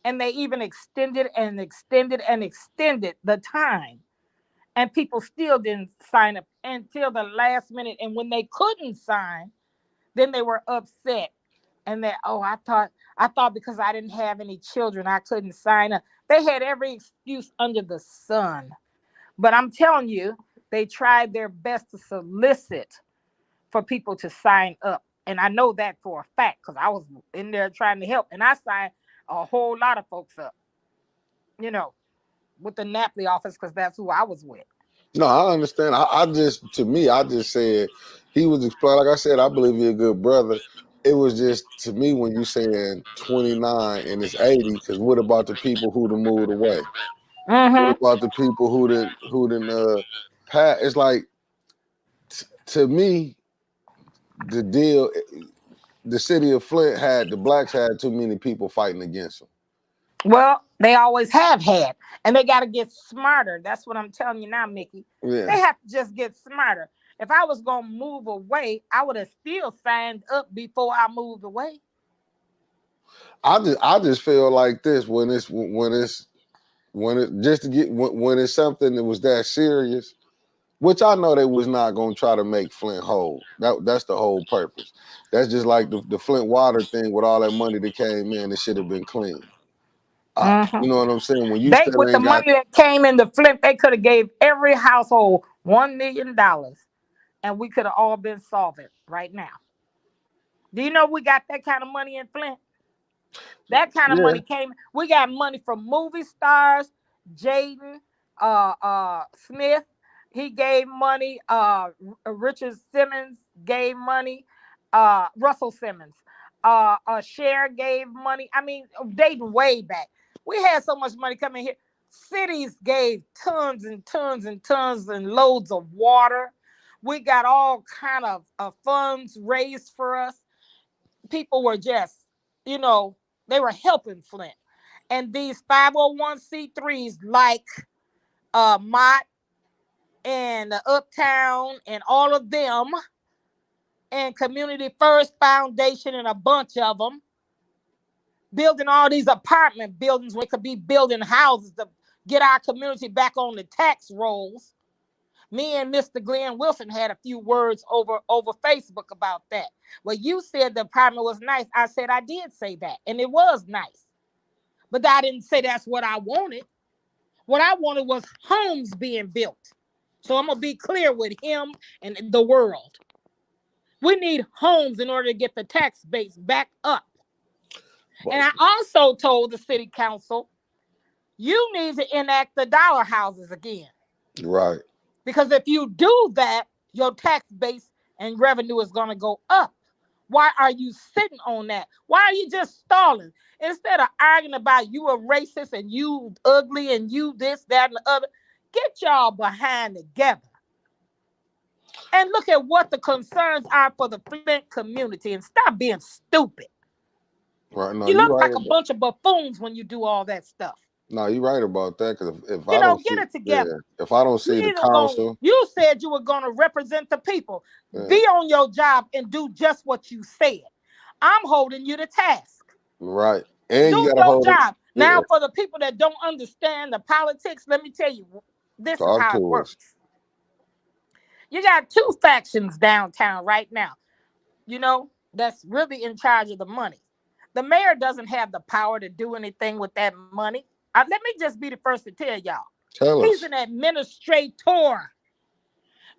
And they even extended and extended and extended the time. And people still didn't sign up until the last minute. And when they couldn't sign, then they were upset. And that, oh, I thought because I didn't have any children, I couldn't sign up. They had every excuse under the sun. But I'm telling you, they tried their best to solicit for people to sign up. And I know that for a fact because I was in there trying to help. And I signed a whole lot of folks up, you know, with the Napley office because that's who I was with. No, I understand. I just, to me, I just said he was explaining. Like I said, I believe he's a good brother. It was just to me when you saying 29 and it's 80. Because what about the people who done moved away? What Mm-hmm. about the people who didn't pass? It's like to me, the deal. The city of Flint had the blacks had too many people fighting against them. Well, they always have had, and they got to get smarter. That's what I'm telling you now, Mickey. They Yeah, have to just get smarter. If I was going to move away, I would have still signed up before I moved away. I just feel like this when it just to get when it's something that was that serious, which I know they was not gonna try to make Flint whole. That's the whole purpose. That's just like the Flint water thing with all that money that came in, it should have been clean. Mm-hmm. You know what I'm saying? When you They, still with the ain't got money that came into Flint, they could have gave every household $1 million, and we could have all been solvent right now. Do you know we got that kind of money in Flint? That kind of yeah, money came. We got money from movie stars, Jaden Smith. He gave money. Richard Simmons gave money. Russell Simmons. Cher gave money. I mean, dating way back. We had so much money coming here. Cities gave tons and tons and tons and loads of water. We got all kind of funds raised for us. People were just, you know, they were helping Flint. And these 501c3s like Mott and Uptown and all of them and Community First Foundation and a bunch of them building all these apartment buildings where it could be building houses to get our community back on the tax rolls. Me and Mr. Glenn Wilson had a few words over Facebook about that. Well, you said the apartment was nice. I said I did say that, and it was nice. But I didn't say that's what I wanted. What I wanted was homes being built. So I'm going to be clear with him and the world. We need homes in order to get the tax base back up. And I also told the city council, you need to enact the dollar houses again. Right. Because if you do that, your tax base and revenue is going to go up. Why are you sitting on that? Why are you just stalling? Instead of arguing about you a racist and you ugly and you this, that, and the other, get y'all behind together. And look at what the concerns are for the Flint community and stop being stupid. Right. No, you look right like a bunch of buffoons when you do all that stuff. No, you're right about that. Because if You I know, don't get see, it together. yeah, if I don't see the council, you said you were going to represent the people. yeah. Be on your job and do just what you said. I'm holding you to task. Right. And do you got to your hold job. it. Yeah. Now, for the people that don't understand the politics, let me tell you, this is how it works. You got two factions downtown right now, you know, that's really in charge of the money. The mayor doesn't have the power to do anything with that money. Let me just be the first to tell y'all. He's an administrator.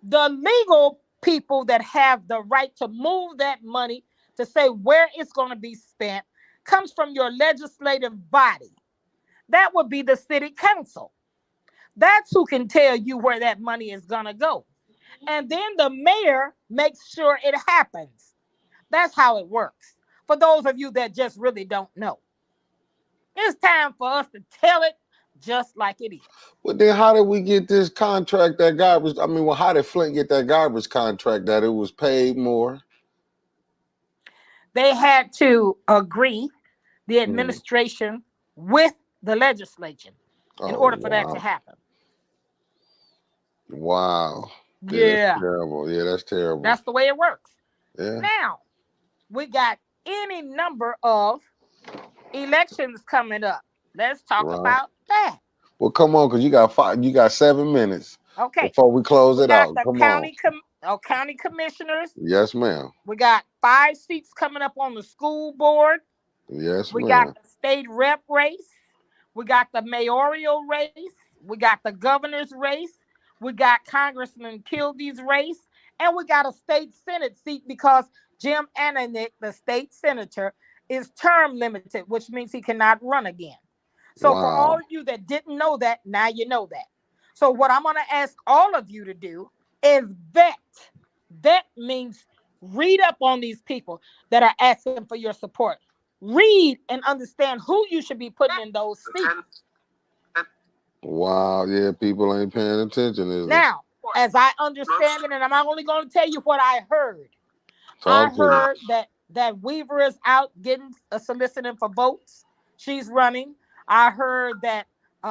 The legal people that have the right to move that money to say where it's going to be spent comes from your legislative body. That would be the city council. That's who can tell you where that money is going to go. And then the mayor makes sure it happens. That's how it works. For those of you that just really don't know. It's time for us to tell it just like it is. Well, then how did we get this contract, that garbage? I mean, well, how did Flint get that garbage contract that it was paid more? They had to agree, the administration, with the legislature in order for that to happen. Wow. Yeah. That's terrible. Yeah, that's terrible. That's the way it works. Yeah. Now, we got any number of elections coming up. Let's talk about that. Well, come on, because you got 7 minutes. Okay. Before we close it out. Come on. County commissioners. Yes, ma'am. We got 5 seats coming up on the school board. Yes, we ma'am. Got the state rep race. We got the mayoral race. We got the governor's race. We got Congressman Kilby's race. And we got a state senate seat because Jim Ananick, the state senator, is term limited, which means he cannot run again. So for all of you that didn't know that, now you know that. So what I'm going to ask all of you to do is vet. Vet means read up on these people that are asking for your support. Read and understand who you should be putting in those seats. Wow, yeah, people ain't paying attention, is it? Now, as I understand it, and I'm only going to tell you what I heard. I heard that Weaver is out getting soliciting for votes. She's running. I heard that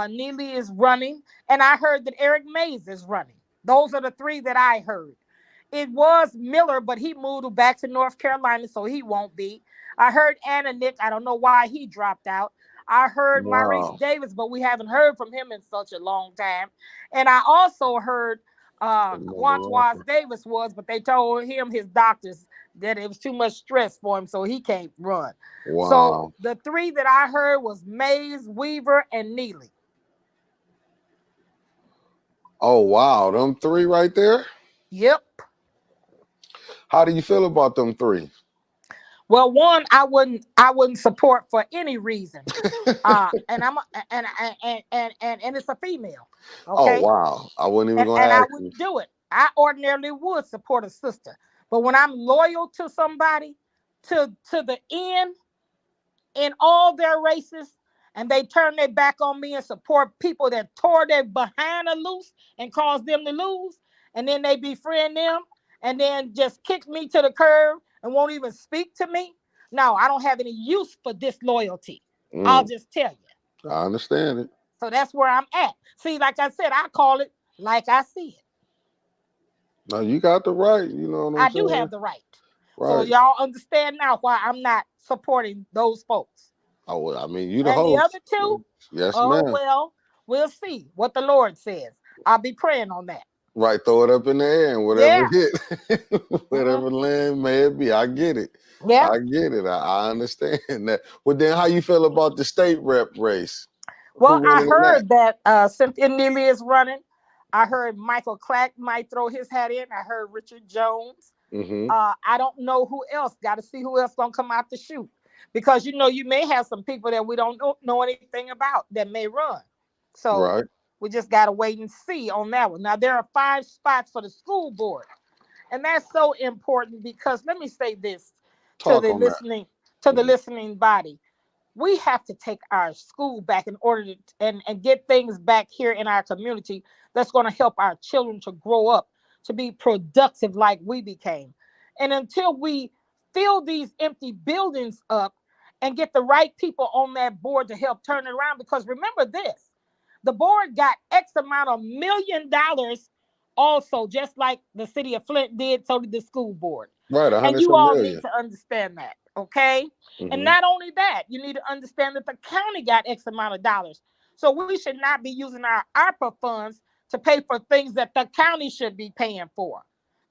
Neely is running, and I heard that Eric Mays is running. Those are the 3 that I heard. It was Miller, but he moved back to North Carolina, so he won't be. I heard Ananick. I don't know why he dropped out. I heard Maurice Davis, but we haven't heard from him in such a long time. And I also heard Wantoise Davis but they told him, his doctors, that it was too much stress for him, so he can't run. Wow. So the 3 that I heard was Mays, Weaver, and Neely. Oh, wow. Them 3 right there? Yep. How do you feel about them 3? Well, one, I wouldn't support for any reason. And I'm and it's a female, Oh okay? wow, I wasn't even and gonna and I ask you. wouldn't do it. I ordinarily would support a sister, but when I'm loyal to somebody to the end in all their races, and they turn their back on me and support people that tore their behind loose and caused them to lose, and then they befriend them, and then just kick me to the curb and won't even speak to me. No, I don't have any use for disloyalty. I'll Mm, just tell you. I understand it. So that's where I'm at. See, like I said, I call it like I see it. No, you got the right. You know what I'm I do saying? have the right. So Right. y'all understand now why I'm not supporting those folks. Oh, well, I mean, you the And the other host. two, Yes, oh ma'am. well, we'll see what the Lord says. I'll be praying on that. Right. Throw it up in the air and whatever Yeah. hit, Hmm. whatever land may it be. I get it. Yeah. I get it. I understand that. Well, then, how you feel about the state rep race? Well, Who I winning in that? heard that Cynthia Neely is running. I heard Michael Clack might throw his hat in. I heard Richard Jones. Mm-hmm. I don't know who else. Got to see who else gonna come out to shoot, because you may have some people that we don't know anything about that may run. So Right. we just gotta wait and see on that one. Now there are 5 spots for the school board, and that's so important because let me say this to Talk the on that. listening to the Mhm. listening body. We have to take our school back in order to and get things back here in our community that's going to help our children to grow up to be productive like we became. And until we fill these empty buildings up and get the right people on that board to help turn it around, because remember this, the board got X amount of $1 million also, just like the city of Flint did, so did the school board. Right. A And hundred you some all need million. to understand that, okay? And Mm-hmm. not only that, you need to understand that the county got X amount of dollars. So we should not be using our ARPA funds to pay for things that the county should be paying for.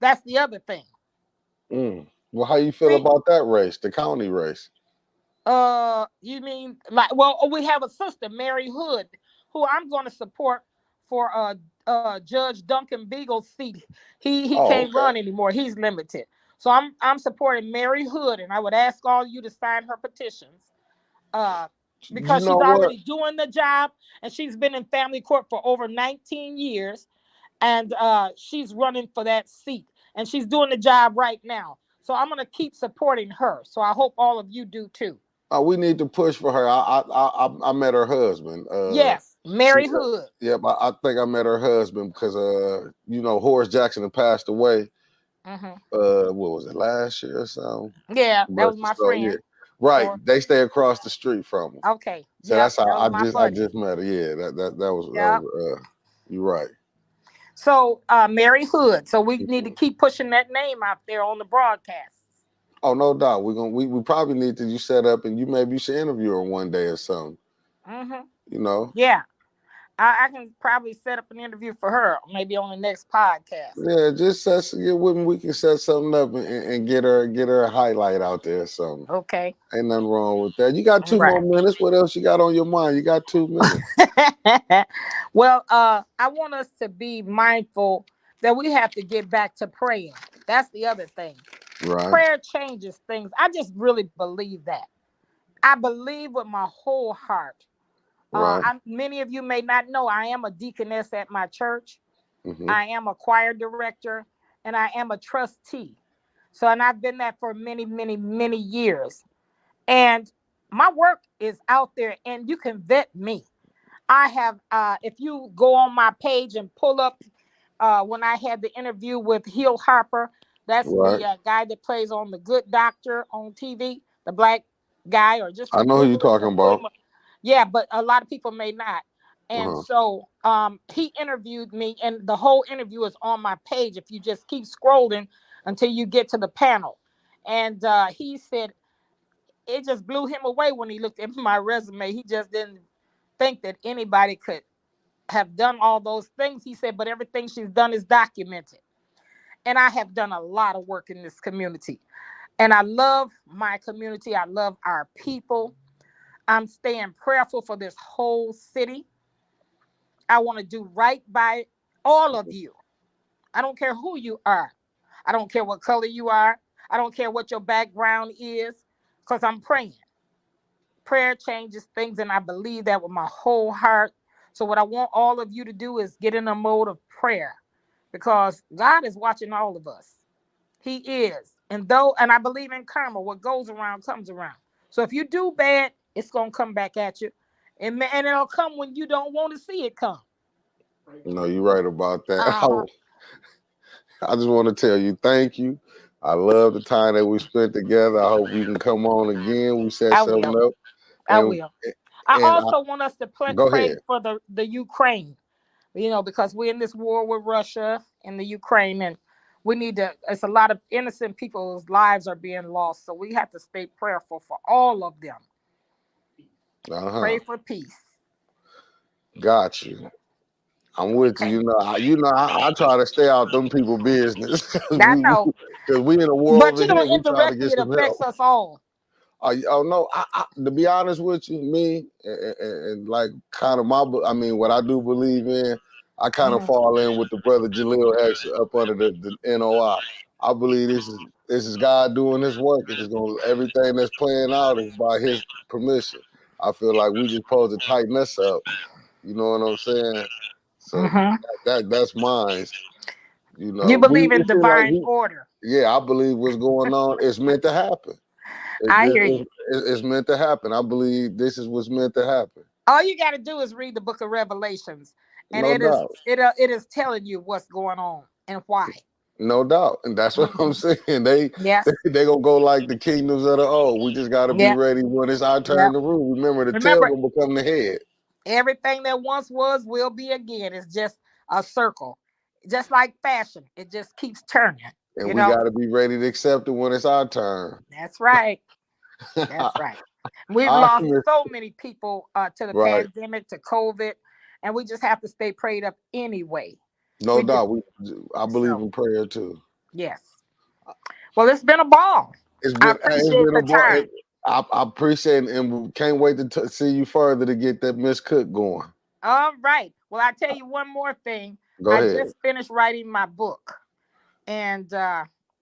That's the other thing. Mm. Well, how you feel See, about that race, the county race? you mean like, well, we have a sister, Mary Hood, who I'm going to support for Judge Duncan Beagle's seat. He Oh, can't okay. run anymore. He's limited. So I'm supporting Mary Hood, and I would ask all you to sign her petitions. Uh, You because she's know what? already doing the job, and she's been in family court for over 19 years, and she's running for that seat, and she's doing the job right now. So I'm going to keep supporting her. So I hope all of you do too. We need to push for her. I met her husband. Yes, She, Mary Hood. yep. I think I met her husband because Horace Jackson had passed away. Hmm. What was it, last year or something? Yeah, that But was my so yeah, friend. right. Or They stay across the street from him. okay, So yep, that's how that was my I buddy. just met her. Yeah, that Yep. was you're right. So Mary Hood. So we need to Mhm. keep pushing that name out there on the broadcasts. Oh, no doubt. We probably need to you set up and you maybe should interview her one day or something. Hmm. You know. Yeah, I can probably set up an interview for her, maybe on the next podcast. Yeah, just get with me. We can set something up and get her a highlight out there or something. Okay. Ain't nothing wrong with that. You got 2 more Right. minutes. What else you got on your mind? You got 2 minutes. Well, I want us to be mindful that we have to get back to praying. That's the other thing. Right, Prayer changes things. I just really believe that. I believe with my whole heart. right. Many of you may not know I am a deaconess at my church. Hmm. I am a choir director, and I am a trustee. So, and I've been that for many, many, many years. And my work is out there, and you can vet me. I have, if you go on my page and pull up when I had the interview with Hill Harper, that's Right. the guy that plays on The Good Doctor on TV, the black guy, or just I know who you're Google it talking and pull about. him up. Yeah, but a lot of people may not. And Uh-huh. so he interviewed me, and the whole interview is on my page. If you just keep scrolling until you get to the panel. And he said it just blew him away when he looked at my resume. He just didn't think that anybody could have done all those things. He said, but everything she's done is documented. And I have done a lot of work in this community. And I love my community. I love our people. I'm staying prayerful for this whole city. I want to do right by all of you. I don't care who you are. I don't care what color you are. I don't care what your background is. because I'm praying. Prayer changes things, and I believe that with my whole heart. So, what I want all of you to do is get in a mode of prayer because God is watching all of us. He is. And I believe in karma, what goes around comes around. So, if you do bad, it's going to come back at you. And it'll come when you don't want to see it come. No, you're right about that. Uh huh. I just want to tell you thank you. I love the time that we spent together. I hope we can come on again. We set I something will. up, I and will. I and also want us to go pray ahead. for the Ukraine, because we're in this war with Russia and the Ukraine, and we need to. It's a lot of innocent people's lives are being lost, so we have to stay prayerful for all of them. Uh-huh. Pray for peace. Got you. I'm with you. Okay, I try to stay out them people business I know, because we in a war but over here. We trying to indirectly get it some help. affects us all. Oh no, to be honest with you, me and like kind of I mean, what I do believe in, I kind of Hmm. fall in with the brother Jaleel X up under the NOI. I believe this is God doing His work. It's gonna everything that's playing out is by His permission. I feel like we just supposed to tighten us up. You know what I'm saying? So Hmm. that's mine. You believe We in feel like divine order. yeah, I believe what's going on is meant to happen. It, I it, hear you. it's meant to happen. I believe this is what's meant to happen. All you got to do is read the Book of Revelations, and No doubt. it is telling you what's going on and why. No doubt. And that's what I'm Mhm. saying. Yes. They gonna go like the kingdoms of the old. We just gotta be Yeah. ready when it's our Yeah. turn to rule. Remember the tail Remember, gonna become the head. everything that once was will be again. It's just a circle, just like fashion. It just keeps turning. And You we know. gotta be ready to accept it when it's our turn. That's right. That's right. We've I lost miss- so many people to the right. pandemic, to COVID, and we just have to stay prayed up anyway. No We do. doubt. I believe So in prayer too. yes. Well, it's been a ball. I It's appreciate been a the bar. time. I appreciate it and can't wait to see you further to get that Miss Cook going. All right. Well, I tell you one more thing. Go I ahead. just finished writing my book, and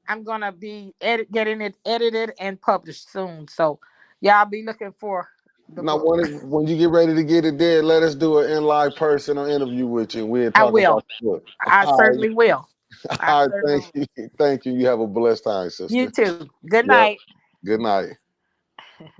I'm gonna be getting it edited and published soon. So, y'all be looking for the Now, book. when you get ready to get it there, let us do an in live personal interview with you. And we'll I talk will. about the book. I All right, certainly will. I all right. certainly Thank will. you, thank you. You have a blessed time, You sister. too. Good Yep. night. Good night.